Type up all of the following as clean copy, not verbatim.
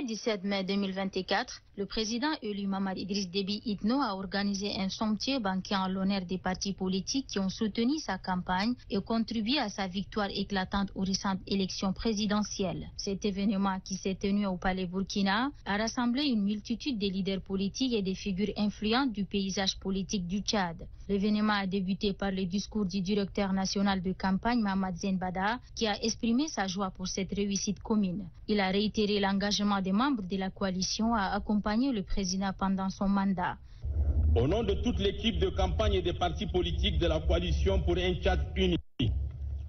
mercredi 17 mai 2024, le président élu Mamadou Idriss Déby Itno a organisé un somptueux banquet en l'honneur des partis politiques qui ont soutenu sa campagne et contribué à sa victoire éclatante aux récentes élections présidentielles. Cet événement, qui s'est tenu au Palais Burkina, a rassemblé une multitude de leaders politiques et des figures influentes du paysage politique du Tchad. L'événement a débuté par le discours du directeur national de campagne Mamad Zenbada, qui a exprimé sa joie pour cette réussite commune. Il a réitéré l'engagement des membres de la coalition à accompagner le président pendant son mandat. Au nom de toute l'équipe de campagne et des partis politiques de la coalition pour un Tchad uni,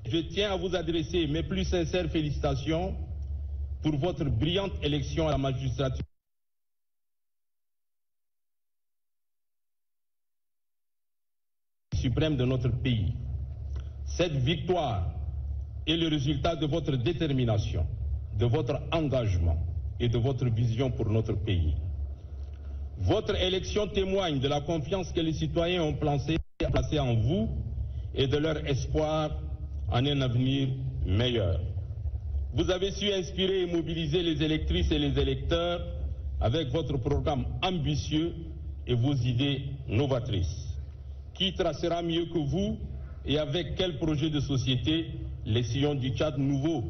je tiens à vous adresser mes plus sincères félicitations pour votre brillante élection à la magistrature suprême de notre pays. Cette victoire est le résultat de votre détermination, de votre engagement et de votre vision pour notre pays. Votre élection témoigne de la confiance que les citoyens ont placée en vous et de leur espoir en un avenir meilleur. Vous avez su inspirer et mobiliser les électrices et les électeurs avec votre programme ambitieux et vos idées novatrices. Qui tracera mieux que vous et avec quel projet de société les sillons du Tchad nouveau?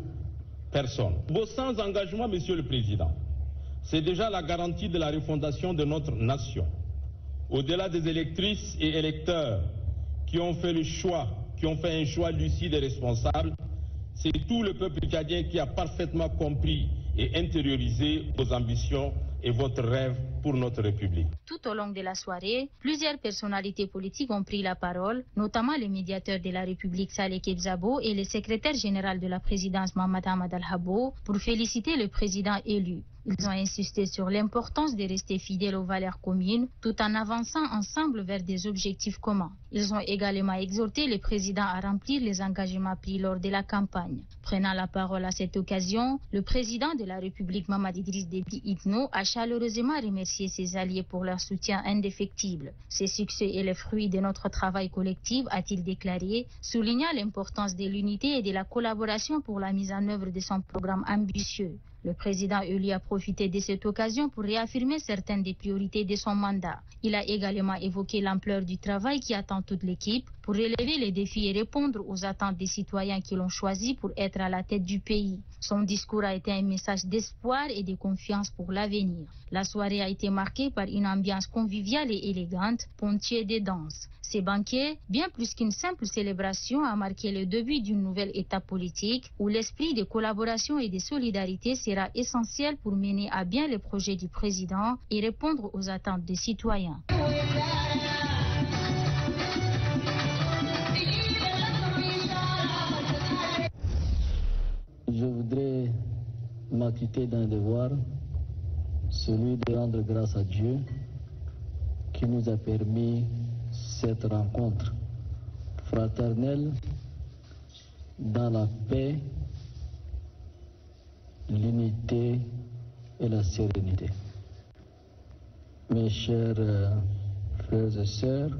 Personne. Vos sans engagement, Monsieur le Président, c'est déjà la garantie de la refondation de notre nation. Au-delà des électrices et électeurs qui ont fait un choix lucide et responsable, c'est tout le peuple tchadien qui a parfaitement compris et intériorisé vos ambitions et votre rêve pour notre République. Tout au long de la soirée, plusieurs personnalités politiques ont pris la parole, notamment le médiateur de la République Saleh Kebzabo et le secrétaire général de la présidence Mohamed Ahmad Al-Habbo pour féliciter le président élu. Ils ont insisté sur l'importance de rester fidèles aux valeurs communes tout en avançant ensemble vers des objectifs communs. Ils ont également exhorté le président à remplir les engagements pris lors de la campagne. Prenant la parole à cette occasion, le président de la République Mamadou Idriss Déby Itno a chaleureusement remercié ses alliés pour leur soutien indéfectible. Ce succès est le fruit de notre travail collectif, a-t-il déclaré, soulignant l'importance de l'unité et de la collaboration pour la mise en œuvre de son programme ambitieux. Le président élu a profité de cette occasion pour réaffirmer certaines des priorités de son mandat. Il a également évoqué l'ampleur du travail qui attend toute l'équipe pour relever les défis et répondre aux attentes des citoyens qui l'ont choisi pour être à la tête du pays. Son discours a été un message d'espoir et de confiance pour l'avenir. La soirée a été marquée par une ambiance conviviale et élégante, ponctuée de danses. Ces banquets, bien plus qu'une simple célébration, a marqué le début d'une nouvelle étape politique où l'esprit de collaboration et de solidarité sera essentiel pour mener à bien les projets du président et répondre aux attentes des citoyens. Je voudrais m'acquitter d'un devoir, celui de rendre grâce à Dieu qui nous a permis cette rencontre fraternelle dans la paix, l'unité et la sérénité. Mes chers frères et sœurs,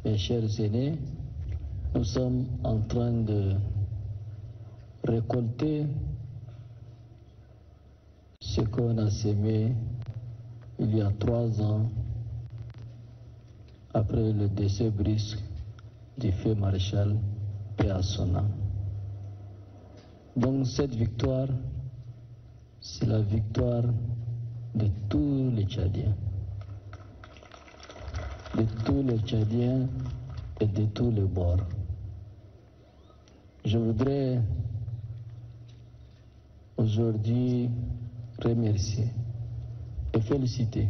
mes chers aînés, nous sommes en train de récolter ce qu'on a sémé il y a 3 ans après le décès brusque du feu maréchal paix à son âme. Donc cette victoire, c'est la victoire de tous les Tchadiens. De tous les Tchadiens et de tous les bords. Je voudrais aujourd'hui remercier et féliciter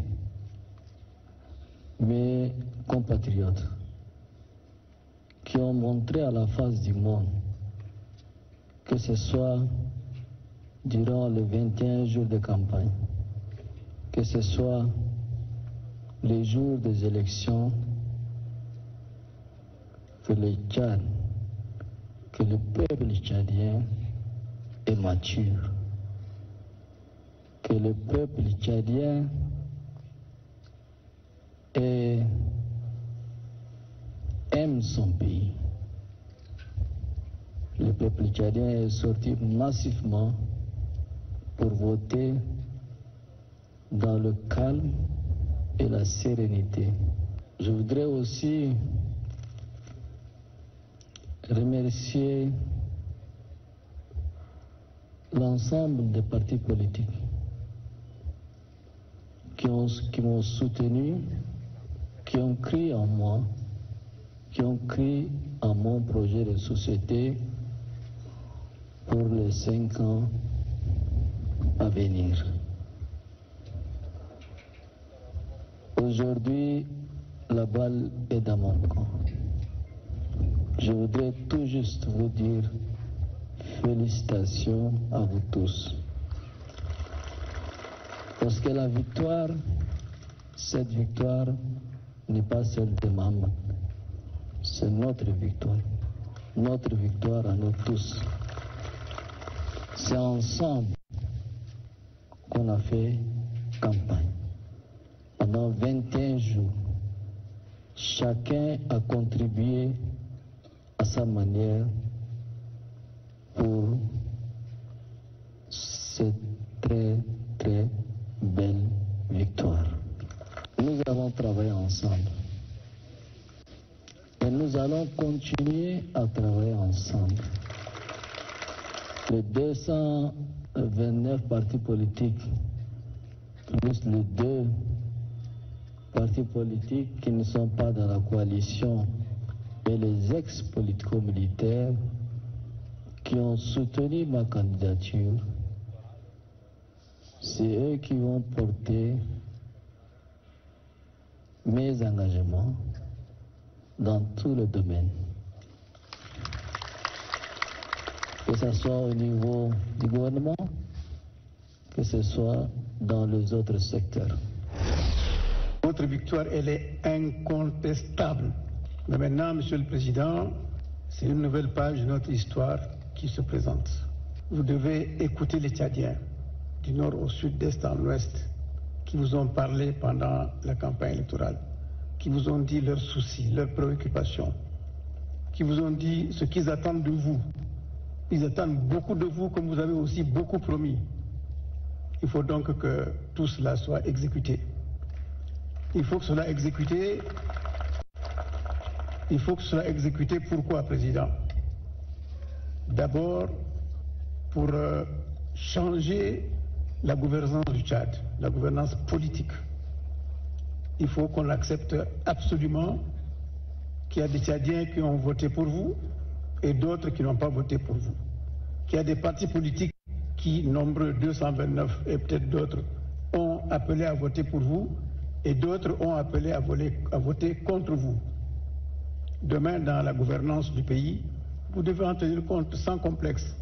mes compatriotes qui ont montré à la face du monde, que ce soit durant les 21 jours de campagne, que ce soit les jours des élections, que le Tchad, que le peuple tchadien est mature, que le peuple tchadien aime son pays. Le peuple tchadien est sorti massivement pour voter dans le calme et la sérénité. Je voudrais aussi remercier l'ensemble des partis politiques qui m'ont soutenu, qui ont cru en moi, qui ont cru en mon projet de société pour les 5 ans à venir. Aujourd'hui, la balle est dans mon camp. Je voudrais tout juste vous dire félicitations à vous tous. Parce que la victoire, cette victoire n'est pas celle de Mahamat. C'est notre victoire à nous tous. C'est ensemble qu'on a fait campagne. Pendant 21 jours, chacun a contribué à sa manière pour cette très très belle victoire. Nous avons travaillé ensemble et nous allons continuer à travailler ensemble. Les 229 partis politiques, plus les 2 partis politiques qui ne sont pas dans la coalition et les ex-politico-militaires qui ont soutenu ma candidature, c'est eux qui vont porter mes engagements dans tous les domaines. Que ce soit au niveau du gouvernement, que ce soit dans les autres secteurs. Votre victoire, elle est incontestable. Mais maintenant, Monsieur le Président, c'est une nouvelle page de notre histoire qui se présente. Vous devez écouter les Tchadiens, du nord au sud, d'est en ouest, qui vous ont parlé pendant la campagne électorale, qui vous ont dit leurs soucis, leurs préoccupations, qui vous ont dit ce qu'ils attendent de vous. Ils attendent beaucoup de vous, comme vous avez aussi beaucoup promis. Il faut donc que tout cela soit exécuté. Il faut que cela exécuté. Il faut que cela exécuté. Pourquoi, Président? D'abord, pour changer la gouvernance du Tchad, la gouvernance politique. Il faut qu'on accepte absolument qu'il y a des Tchadiens qui ont voté pour vous et d'autres qui n'ont pas voté pour vous. Qu'il y a des partis politiques qui, nombreux 229 et peut-être d'autres, ont appelé à voter pour vous et d'autres ont appelé à voter contre vous. Demain, dans la gouvernance du pays, vous devez en tenir compte sans complexe.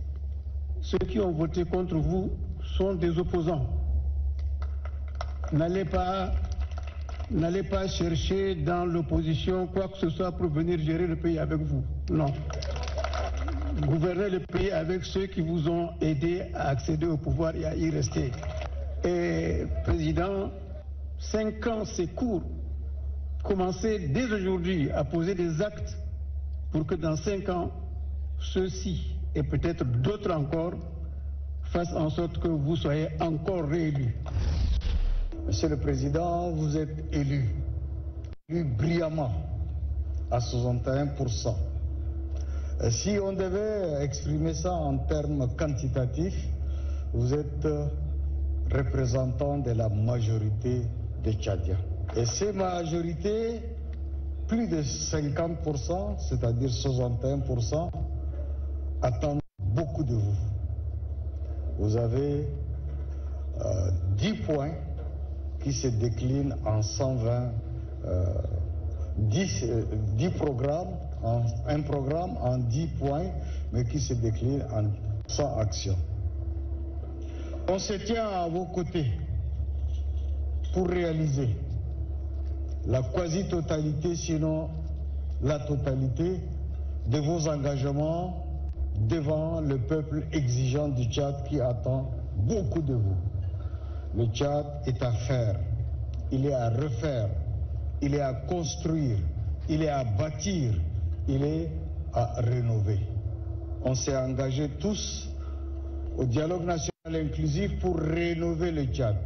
Ceux qui ont voté contre vous sont des opposants. N'allez pas chercher dans l'opposition quoi que ce soit pour venir gérer le pays avec vous. Non. Gouvernez le pays avec ceux qui vous ont aidé à accéder au pouvoir et à y rester. Et, Président, 5 ans, c'est court. Commencez dès aujourd'hui à poser des actes pour que dans 5 ans, ceux-ci et peut-être d'autres encore fassent en sorte que vous soyez encore réélus. Monsieur le Président, vous êtes élu brillamment à 61%. Si on devait exprimer ça en termes quantitatifs, vous êtes représentant de la majorité des Tchadiens. Et ces majorités, plus de 50%, c'est-à-dire 61%, attendent beaucoup de vous. Vous avez 10 points qui se déclinent en 120, 10 programmes, un programme en 10 points, mais qui se décline en 100 actions. On se tient à vos côtés pour réaliser la quasi-totalité, sinon la totalité, de vos engagements devant le peuple exigeant du Tchad qui attend beaucoup de vous. Le Tchad est à faire, il est à refaire, il est à construire, il est à bâtir, il est à rénover. On s'est engagés tous au dialogue national inclusif pour rénover le Tchad.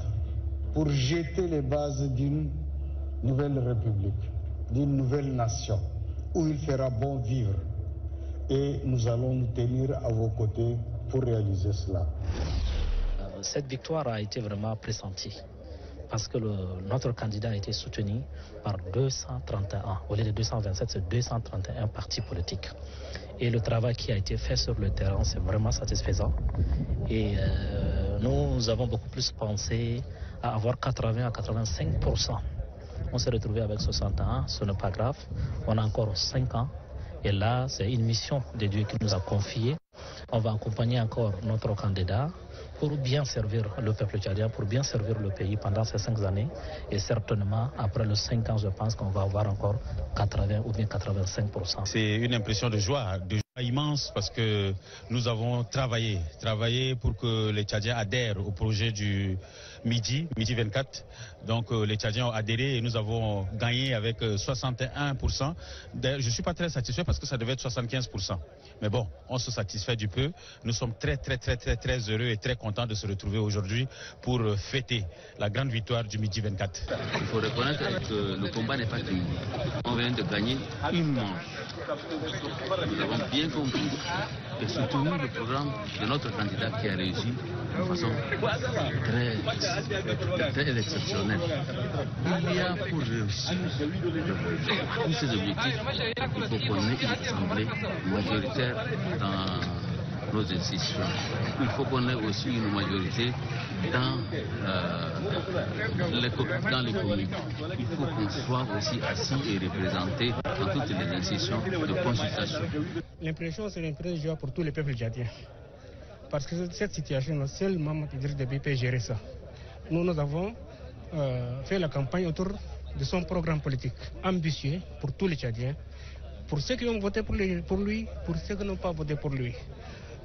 pour jeter les bases d'une nouvelle république, d'une nouvelle nation, où il fera bon vivre. Et nous allons nous tenir à vos côtés pour réaliser cela. Cette victoire a été vraiment pressentie parce que notre candidat a été soutenu par 231, au lieu de 227, c'est 231 partis politiques. Et le travail qui a été fait sur le terrain, c'est vraiment satisfaisant. Et nous avons beaucoup plus pensé à avoir 80 à 85%. On s'est retrouvé avec 61, ce n'est pas grave. On a encore 5 ans. Et là, c'est une mission de Dieu qui nous a confiée. On va accompagner encore notre candidat pour bien servir le peuple tchadien, pour bien servir le pays pendant ces 5 années. Et certainement, après les 5 ans, je pense qu'on va avoir encore 80 ou bien 85%. C'est une impression de joie immense parce que nous avons travaillé pour que les Tchadiens adhèrent au projet du Midi 24. Donc les Tchadiens ont adhéré et nous avons gagné avec 61%. Je ne suis pas très satisfait parce que ça devait être 75%. Mais bon, on se satisfait du peu. Nous sommes très heureux et très contents de se retrouver aujourd'hui pour fêter la grande victoire du Midi 24. Il faut reconnaître que le combat n'est pas fini. On vient de gagner une manche. Nous avons bien compris et soutenu le programme de notre candidat qui a réussi de façon très exceptionnelle. Il y a pour réussir tous ces objectifs, il faut qu'on ait une assemblée majoritaire dans nos institutions. Il faut qu'on ait aussi une majorité dans les communes. Il faut qu'on soit aussi assis et représenté dans toutes les institutions de consultation. L'impression, c'est l'impression de joie pour tous les peuples tchadiens. Parce que cette situation, seul Mahamat Idriss Déby peut gérer ça. Nous avons fait la campagne autour de son programme politique ambitieux pour tous les Tchadiens, pour ceux qui ont voté pour lui, pour ceux qui n'ont pas voté pour lui.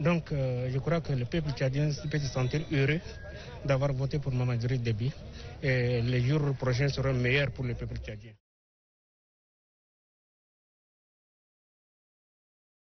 Donc je crois que le peuple tchadien peut se sentir heureux d'avoir voté pour Mahamat Idriss Déby et les jours prochains seront meilleurs pour le peuple tchadien.